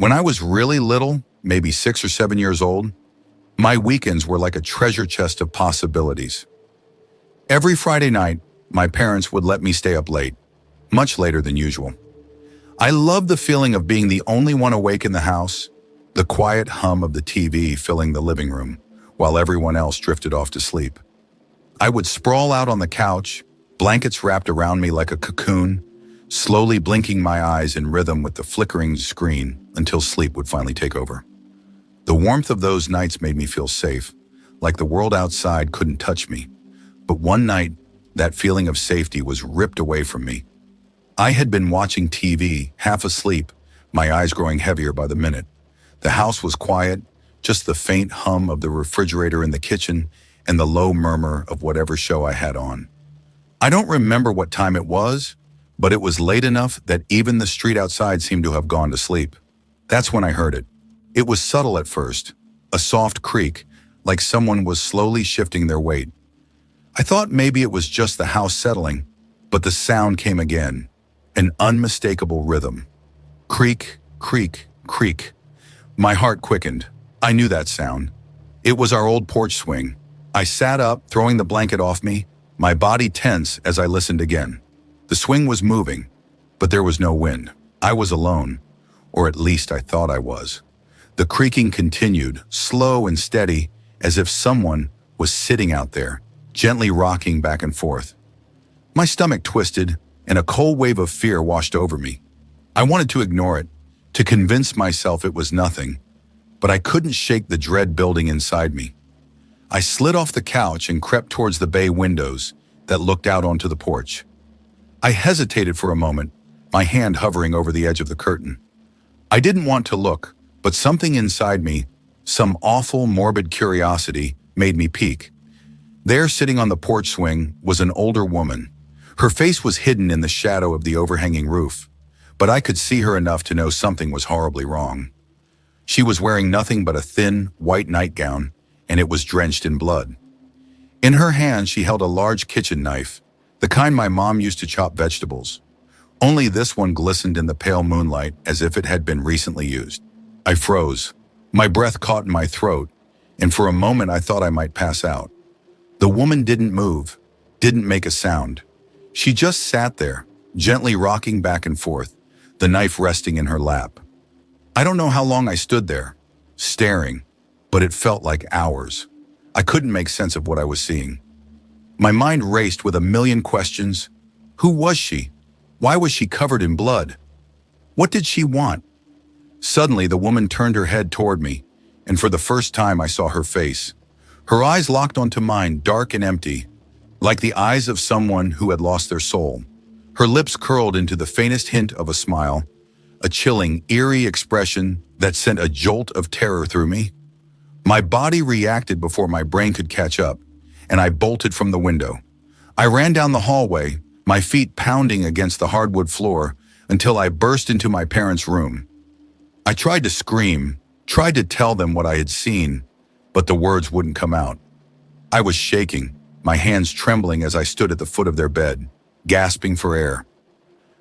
When I was really little, maybe 6 or 7 years old, my weekends were like a treasure chest of possibilities. Every Friday night, my parents would let me stay up late, much later than usual. I loved the feeling of being the only one awake in the house, the quiet hum of the TV filling the living room, while everyone else drifted off to sleep. I would sprawl out on the couch, blankets wrapped around me like a cocoon, slowly blinking my eyes in rhythm with the flickering screen until sleep would finally take over. The warmth of those nights made me feel safe, like the world outside couldn't touch me. But one night, that feeling of safety was ripped away from me. I had been watching TV, half asleep, my eyes growing heavier by the minute. The house was quiet, just the faint hum of the refrigerator in the kitchen and the low murmur of whatever show I had on. I don't remember what time it was, but it was late enough that even the street outside seemed to have gone to sleep. That's when I heard it. It was subtle at first, a soft creak, like someone was slowly shifting their weight. I thought maybe it was just the house settling, but the sound came again, an unmistakable rhythm. Creak, creak, creak. My heart quickened. I knew that sound. It was our old porch swing. I sat up, throwing the blanket off me, my body tense as I listened again. The swing was moving, but there was no wind. I was alone, or at least I thought I was. The creaking continued, slow and steady, as if someone was sitting out there, gently rocking back and forth. My stomach twisted, and a cold wave of fear washed over me. I wanted to ignore it, to convince myself it was nothing, but I couldn't shake the dread building inside me. I slid off the couch and crept towards the bay windows that looked out onto the porch. I hesitated for a moment, my hand hovering over the edge of the curtain. I didn't want to look, but something inside me, some awful, morbid curiosity, made me peek. There, sitting on the porch swing, was an older woman. Her face was hidden in the shadow of the overhanging roof, but I could see her enough to know something was horribly wrong. She was wearing nothing but a thin, white nightgown, and it was drenched in blood. In her hand, she held a large kitchen knife, the kind my mom used to chop vegetables. Only this one glistened in the pale moonlight as if it had been recently used. I froze. My breath caught in my throat, and for a moment I thought I might pass out. The woman didn't move, didn't make a sound. She just sat there, gently rocking back and forth, the knife resting in her lap. I don't know how long I stood there, staring, but it felt like hours. I couldn't make sense of what I was seeing. My mind raced with a million questions. Who was she? Why was she covered in blood? What did she want? Suddenly, the woman turned her head toward me, and for the first time I saw her face. Her eyes locked onto mine, dark and empty, like the eyes of someone who had lost their soul. Her lips curled into the faintest hint of a smile, a chilling, eerie expression that sent a jolt of terror through me. My body reacted before my brain could catch up, and I bolted from the window. I ran down the hallway, my feet pounding against the hardwood floor, until I burst into my parents' room. I tried to scream, tried to tell them what I had seen, but the words wouldn't come out. I was shaking, my hands trembling as I stood at the foot of their bed, gasping for air.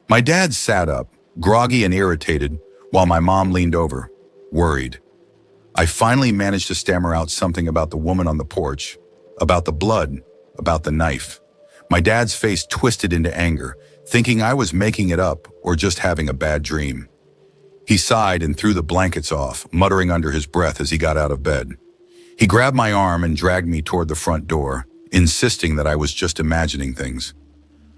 My dad sat up, groggy and irritated, while my mom leaned over, worried. I finally managed to stammer out something about the woman on the porch, about the blood, about the knife. My dad's face twisted into anger, thinking I was making it up or just having a bad dream. He sighed and threw the blankets off, muttering under his breath as he got out of bed. He grabbed my arm and dragged me toward the front door, insisting that I was just imagining things.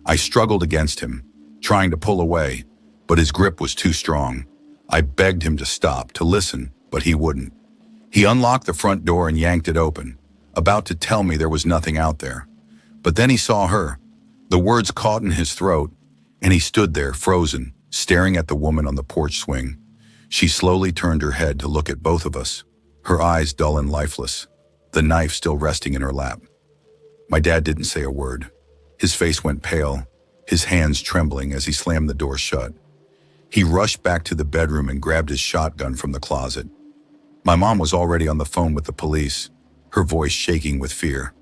I struggled against him, trying to pull away, but his grip was too strong. I begged him to stop, to listen, but he wouldn't. He unlocked the front door and yanked it open, about to tell me there was nothing out there. But then he saw her. The words caught in his throat, and he stood there, frozen, staring at the woman on the porch swing. She slowly turned her head to look at both of us, her eyes dull and lifeless, the knife still resting in her lap. My dad didn't say a word. His face went pale, his hands trembling as he slammed the door shut. He rushed back to the bedroom and grabbed his shotgun from the closet. My mom was already on the phone with the police, her voice shaking with fear.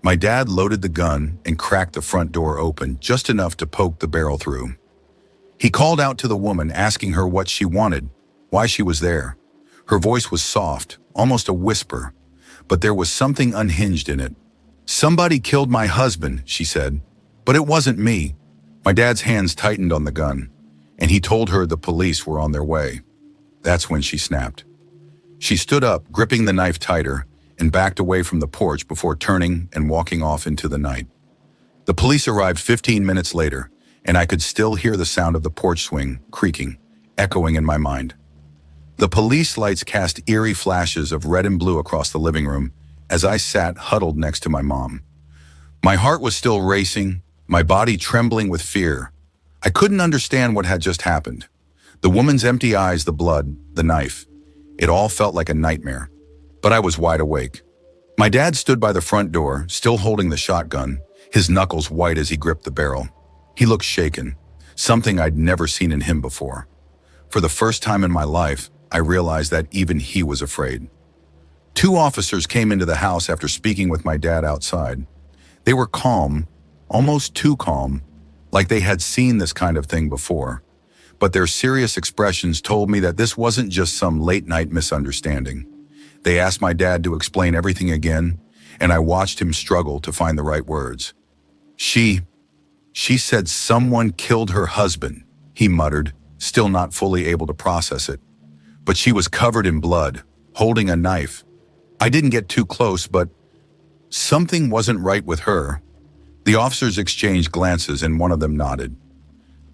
My dad loaded the gun and cracked the front door open just enough to poke the barrel through. He called out to the woman, asking her what she wanted, why she was there. Her voice was soft, almost a whisper, but there was something unhinged in it. "Somebody killed my husband," she said, "but it wasn't me." My dad's hands tightened on the gun, and he told her the police were on their way. That's when she snapped. She stood up, gripping the knife tighter, and backed away from the porch before turning and walking off into the night. The police arrived 15 minutes later, and I could still hear the sound of the porch swing, creaking, echoing in my mind. The police lights cast eerie flashes of red and blue across the living room as I sat huddled next to my mom. My heart was still racing, my body trembling with fear. I couldn't understand what had just happened. The woman's empty eyes, the blood, the knife. It all felt like a nightmare. But I was wide awake. My dad stood by the front door, still holding the shotgun, his knuckles white as he gripped the barrel. He looked shaken, something I'd never seen in him before. For the first time in my life, I realized that even he was afraid. 2 officers came into the house after speaking with my dad outside. They were calm, almost too calm, like they had seen this kind of thing before. But their serious expressions told me that this wasn't just some late-night misunderstanding. They asked my dad to explain everything again, and I watched him struggle to find the right words. She said someone killed her husband," he muttered, still not fully able to process it. "But she was covered in blood, holding a knife. I didn't get too close, but something wasn't right with her." The officers exchanged glances and one of them nodded.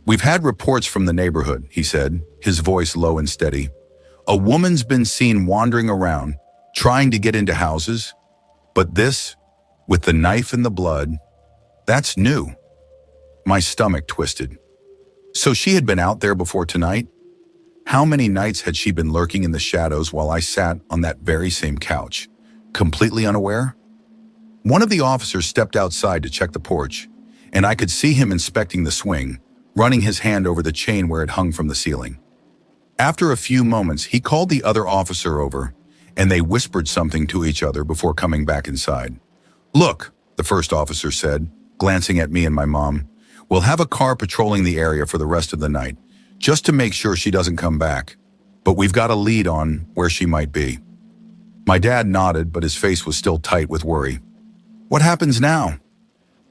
"We've had reports from the neighborhood," he said, his voice low and steady. "A woman's been seen wandering around, trying to get into houses. But this, with the knife and the blood, that's new." My stomach twisted. So she had been out there before tonight? How many nights had she been lurking in the shadows while I sat on that very same couch, completely unaware? One of the officers stepped outside to check the porch, and I could see him inspecting the swing, running his hand over the chain where it hung from the ceiling. After a few moments, he called the other officer over, and they whispered something to each other before coming back inside. "Look," the first officer said, glancing at me and my mom, "we'll have a car patrolling the area for the rest of the night, just to make sure she doesn't come back. But we've got a lead on where she might be." My dad nodded, but his face was still tight with worry. "What happens now?"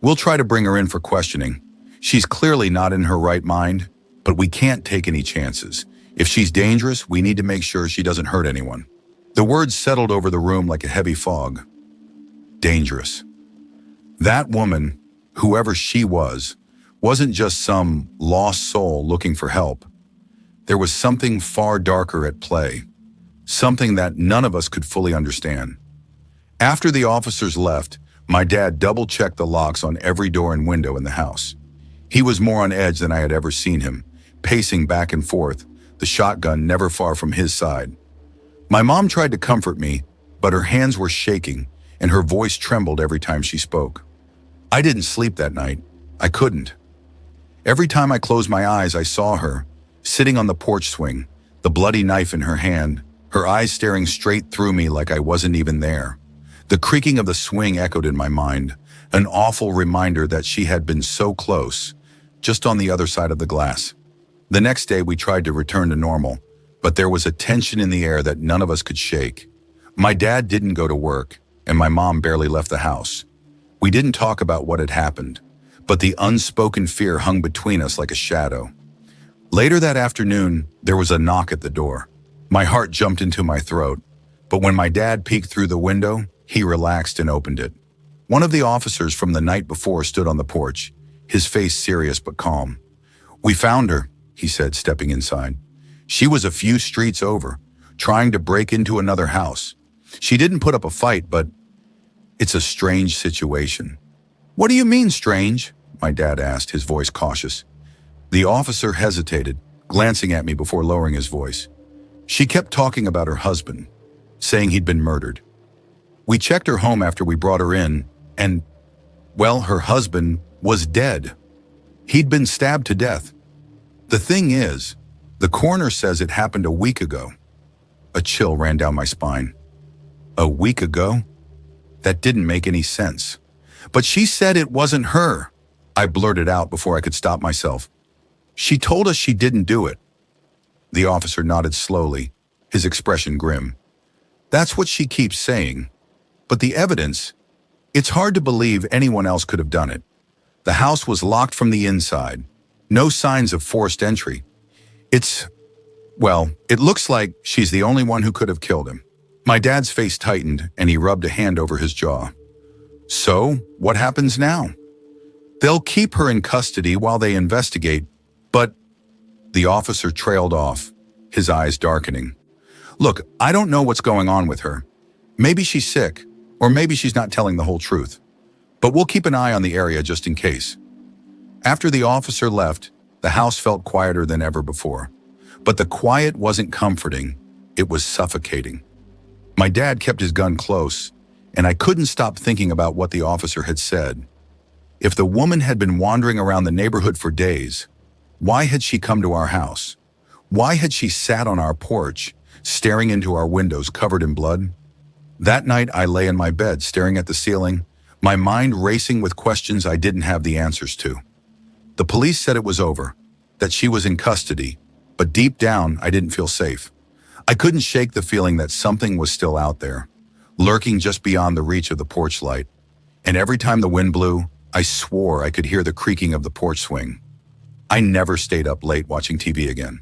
"We'll try to bring her in for questioning. She's clearly not in her right mind, but we can't take any chances. If she's dangerous, we need to make sure she doesn't hurt anyone." The words settled over the room like a heavy fog. Dangerous. That woman, whoever she was, wasn't just some lost soul looking for help. There was something far darker at play, something that none of us could fully understand. After the officers left, my dad double-checked the locks on every door and window in the house. He was more on edge than I had ever seen him, pacing back and forth, the shotgun never far from his side. My mom tried to comfort me, but her hands were shaking and her voice trembled every time she spoke. I didn't sleep that night. I couldn't. Every time I closed my eyes, I saw her, sitting on the porch swing, the bloody knife in her hand, her eyes staring straight through me like I wasn't even there. The creaking of the swing echoed in my mind, an awful reminder that she had been so close, just on the other side of the glass. The next day we tried to return to normal, but there was a tension in the air that none of us could shake. My dad didn't go to work, and my mom barely left the house. We didn't talk about what had happened, but the unspoken fear hung between us like a shadow. Later that afternoon, there was a knock at the door. My heart jumped into my throat, but when my dad peeked through the window, he relaxed and opened it. One of the officers from the night before stood on the porch, his face serious but calm. "We found her," he said, stepping inside. "She was a few streets over, trying to break into another house. She didn't put up a fight, but it's a strange situation." "What do you mean, strange?" my dad asked, his voice cautious. The officer hesitated, glancing at me before lowering his voice. "She kept talking about her husband, saying he'd been murdered. We checked her home after we brought her in, and, well, her husband was dead. He'd been stabbed to death. The thing is, the coroner says it happened a week ago." A chill ran down my spine. A week ago? That didn't make any sense. "But she said it wasn't her," I blurted out before I could stop myself. "She told us she didn't do it." The officer nodded slowly, his expression grim. That's what she keeps saying. But the evidence, it's hard to believe anyone else could have done it. The house was locked from the inside. No signs of forced entry. It looks like she's the only one who could have killed him. My dad's face tightened and he rubbed a hand over his jaw. So, what happens now? They'll keep her in custody while they investigate, but the officer trailed off, his eyes darkening. Look, I don't know what's going on with her. Maybe she's sick, or maybe she's not telling the whole truth. But we'll keep an eye on the area just in case. After the officer left, the house felt quieter than ever before. But the quiet wasn't comforting, it was suffocating. My dad kept his gun close, and I couldn't stop thinking about what the officer had said. If the woman had been wandering around the neighborhood for days, why had she come to our house? Why had she sat on our porch, staring into our windows covered in blood? That night I lay in my bed staring at the ceiling, my mind racing with questions I didn't have the answers to. The police said it was over, that she was in custody, but deep down I didn't feel safe. I couldn't shake the feeling that something was still out there, lurking just beyond the reach of the porch light. And every time the wind blew, I swore I could hear the creaking of the porch swing. I never stayed up late watching TV again.